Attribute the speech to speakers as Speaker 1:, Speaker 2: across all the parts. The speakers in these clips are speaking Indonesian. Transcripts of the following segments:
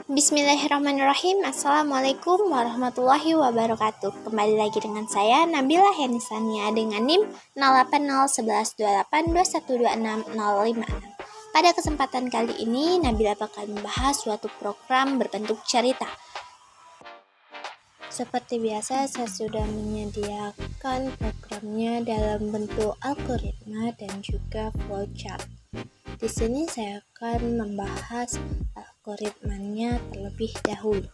Speaker 1: Bismillahirrahmanirrahim. Assalamualaikum warahmatullahi wabarakatuh. Kembali lagi dengan saya Nabila Henisania dengan NIM 080118212605. Pada kesempatan kali ini Nabila bakal membahas suatu program berbentuk cerita. Seperti biasa, saya sudah menyediakan programnya dalam bentuk algoritma dan juga flowchart. Di sini saya akan membahas algoritmanya terlebih dahulu.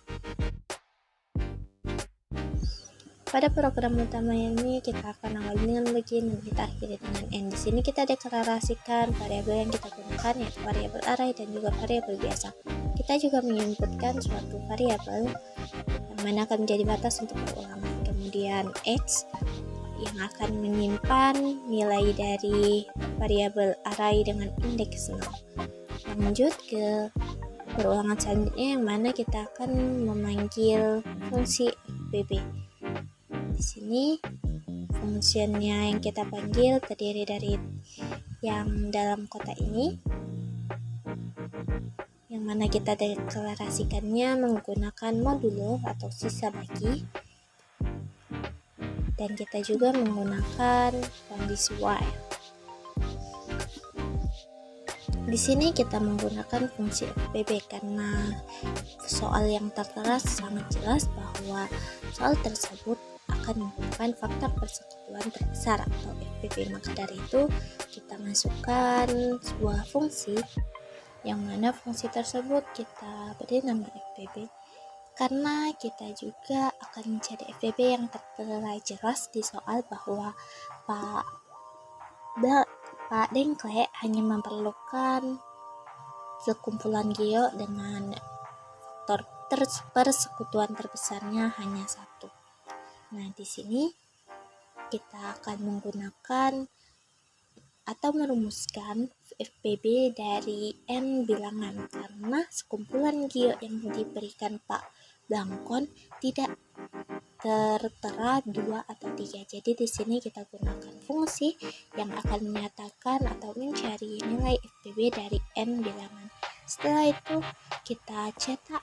Speaker 1: Pada program utama ini kita akan awali dengan begin dan kita akhiri dengan end. Di sini kita deklarasikan variabel yang kita gunakan, yaitu variabel array dan juga variabel biasa. Kita juga menginputkan suatu variabel yang mana akan menjadi batas untuk perulangan. Kemudian x yang akan menyimpan nilai dari variabel array dengan indeks 0. Lanjut ke perulangan selanjutnya yang mana kita akan memanggil fungsi fbb. Di sini fungsinya yang kita panggil terdiri dari yang dalam kotak ini, yang mana kita deklarasikannya menggunakan modulo atau sisa bagi, dan kita juga menggunakan kondisi while. Di sini kita menggunakan fungsi fbb karena soal yang tertera sangat jelas bahwa soal tersebut akan menggunakan faktor persekutuan terbesar atau fbb. Maka dari itu kita masukkan sebuah fungsi yang mana fungsi tersebut kita beri nama fbb karena kita juga akan mencari fbb yang tertera jelas di soal bahwa Pak Dengkle hanya memerlukan sekumpulan geo dengan persekutuan terbesarnya hanya 1. Nah, di sini kita akan menggunakan atau merumuskan fbb dari n bilangan karena sekumpulan geo yang diberikan Pak Blangkon tidak tertera 2 atau 3. Jadi di sini kita gunakan fungsi yang akan menyatakan atau mencari nilai fbb dari n bilangan. Setelah itu kita cetak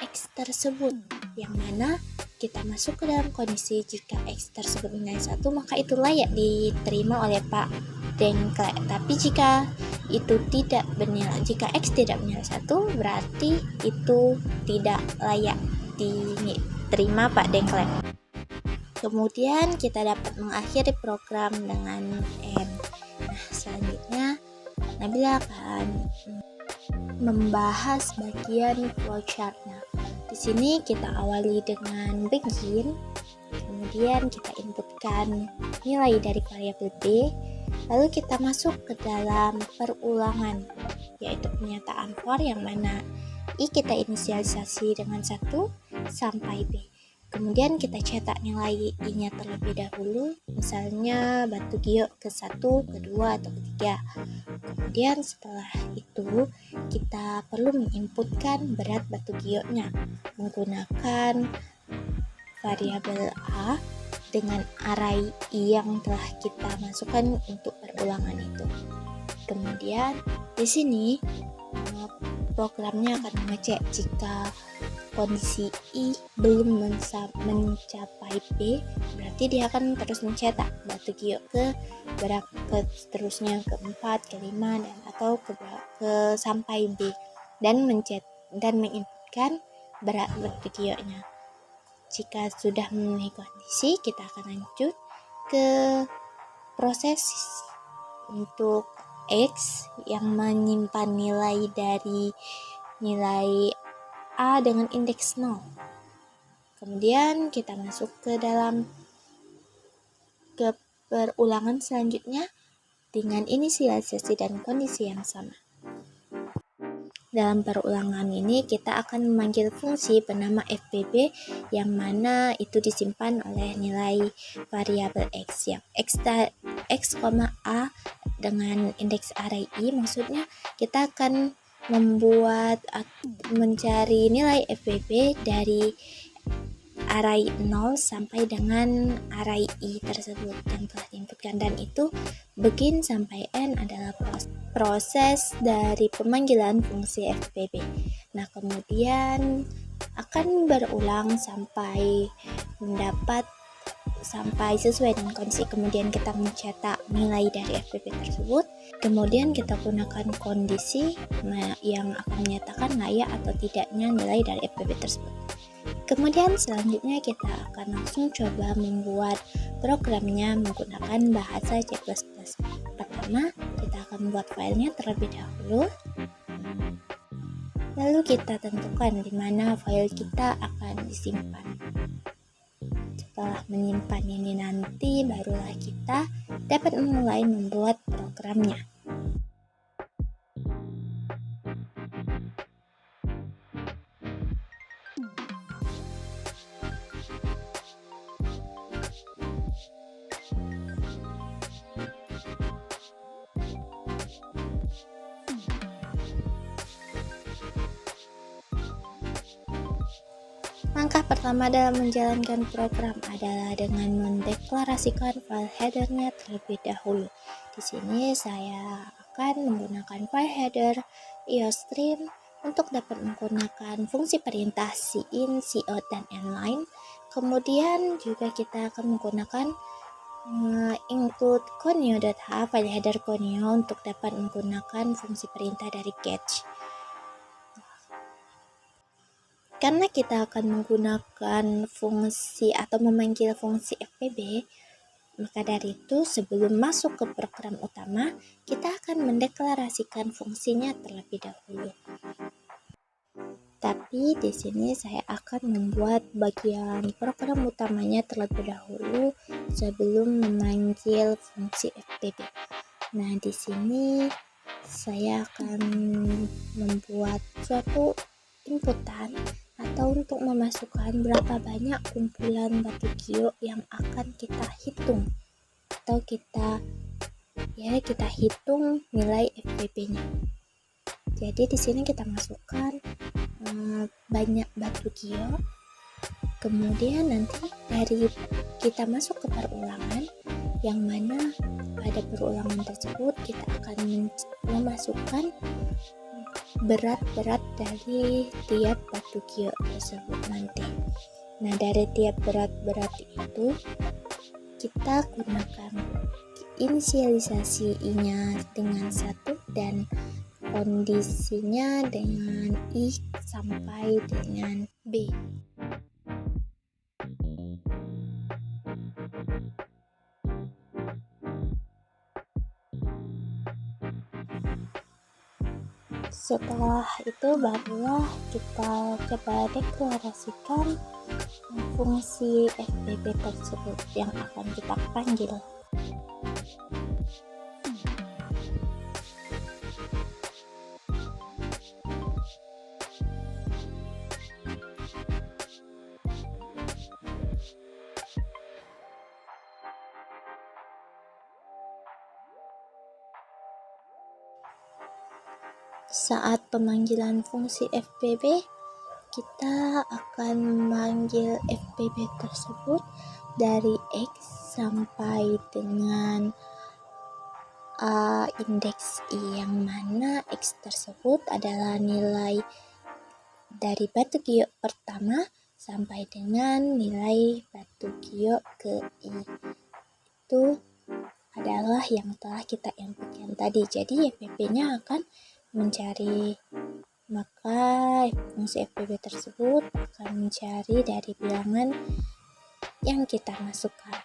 Speaker 1: x tersebut, yang mana kita masuk ke dalam kondisi jika x tersebut bernilai 1 maka itu layak diterima oleh Pak Dengkle. Tapi jika itu tidak bernilai, jika x tidak bernilai 1 berarti itu tidak layak diterima Pak Dengkle. Kemudian kita dapat mengakhiri program dengan n. Nah, selanjutnya Nabila akan membahas bagian flowchart-nya. Di sini kita awali dengan begin, kemudian kita inputkan nilai dari variabel b, lalu kita masuk ke dalam perulangan, yaitu pernyataan for yang mana i kita inisialisasi dengan 1 sampai b. Kemudian kita cetak nilai i-nya terlebih dahulu, misalnya batu gio ke-1, ke-2, atau ke-3. Kemudian setelah itu kita perlu menginputkan berat batu gio-nya menggunakan variabel a dengan array i yang telah kita masukkan untuk perulangan itu. Kemudian di sini programnya akan mengecek jika kondisi i belum mencapai b, berarti dia akan terus mencetak batu gio ke seterusnya ke-4, ke-5 dan atau ke sampai b dan menginputkan berat batu gio-nya. Jika sudah memenuhi kondisi, kita akan lanjut ke proses untuk x yang menyimpan nilai dari nilai a dengan indeks 0. Kemudian kita masuk ke dalam perulangan selanjutnya dengan inisialisasi dan kondisi yang sama. Dalam perulangan ini kita akan memanggil fungsi bernama fbb yang mana itu disimpan oleh nilai variabel x yang x, a dengan indeks array i. Maksudnya kita akan mencari nilai fbb dari array 0 sampai dengan array i tersebut yang telah diinputkan, dan itu begin sampai n adalah proses dari pemanggilan fungsi fpb. Nah, kemudian akan berulang sampai sesuai dengan kondisi. Kemudian kita mencetak nilai dari FPP tersebut. Kemudian kita gunakan kondisi yang akan menyatakan layak atau tidaknya nilai dari FPP tersebut. Kemudian selanjutnya kita akan langsung coba membuat programnya menggunakan bahasa C++. Pertama, kita akan membuat filenya terlebih dahulu. Lalu kita tentukan di mana file kita akan disimpan. Setelah menyimpan ini nanti, barulah kita dapat mulai membuat programnya. Langkah pertama dalam menjalankan program adalah dengan mendeklarasikan file header-nya terlebih dahulu. Di sini saya akan menggunakan file header iostream untuk dapat menggunakan fungsi perintah cin, cout, dan inline. Kemudian juga kita akan menggunakan include conio.h, file header conio, untuk dapat menggunakan fungsi perintah dari catch. Karena kita akan menggunakan fungsi atau memanggil fungsi fpb, maka dari itu sebelum masuk ke program utama, kita akan mendeklarasikan fungsinya terlebih dahulu. Tapi di sini saya akan membuat bagian program utamanya terlebih dahulu sebelum memanggil fungsi fpb. Nah, di sini saya akan membuat suatu inputan atau untuk memasukkan berapa banyak kumpulan batu gio yang akan kita hitung, atau kita hitung nilai FPP-nya. Jadi di sini kita masukkan banyak batu gio. Kemudian nanti dari kita masuk ke perulangan, yang mana pada perulangan tersebut kita akan memasukkan berat-berat dari tiap batu gio tersebut nanti. Nah, dari tiap berat-berat itu kita gunakan inisialisasi i-nya dengan 1 dan kondisinya dengan i sampai dengan b. Setelah itu barulah kita coba deklarasikan fungsi fpb tersebut yang akan kita panggil. Saat pemanggilan fungsi fpb, kita akan memanggil fpb tersebut dari x sampai dengan indeks i, yang mana x tersebut adalah nilai dari batu gio pertama sampai dengan nilai batu gio ke i. Itu adalah yang telah kita inputkan tadi. Jadi fpb-nya akan mencari, maka fungsi fpb tersebut akan mencari dari bilangan yang kita masukkan.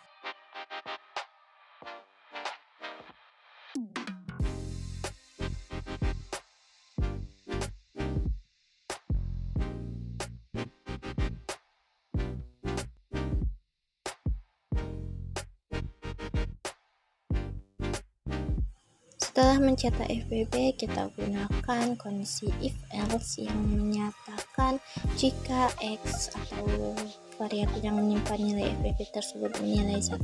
Speaker 1: Setelah mencetak FPB, kita gunakan kondisi if else yang menyatakan jika x atau variabel yang menyimpan nilai FPB tersebut bernilai 1,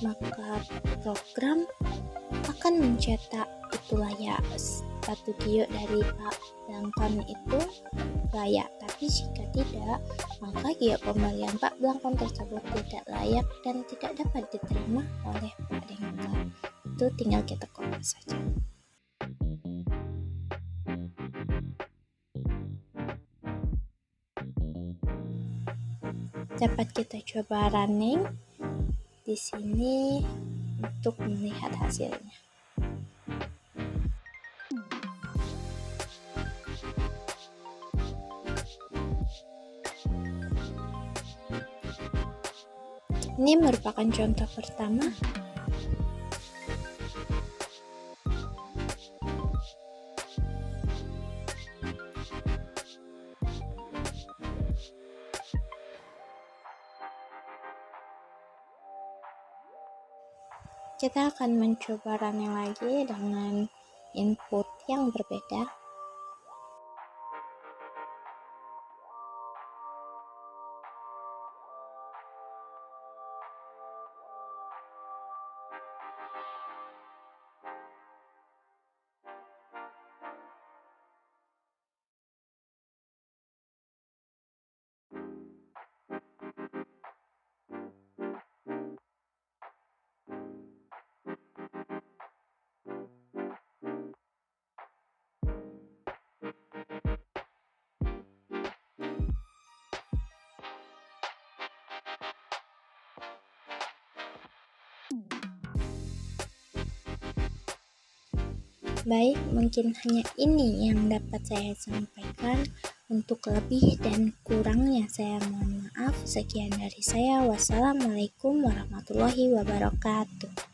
Speaker 1: maka program akan mencetak itulah ya batu gio dari Pak. Sedangkan itu layak, tapi jika tidak, maka giat pembelian Pak Blangkon tersebut tidak layak dan tidak dapat diterima oleh Pak Dengka. Itu tinggal kita copy saja. Dapat kita coba running di sini untuk melihat hasilnya. Ini merupakan contoh pertama. Kita akan mencoba running lagi dengan input yang berbeda. Baik, mungkin hanya ini yang dapat saya sampaikan. Untuk lebih dan kurangnya saya mohon maaf. Sekian dari saya. Wassalamualaikum warahmatullahi wabarakatuh.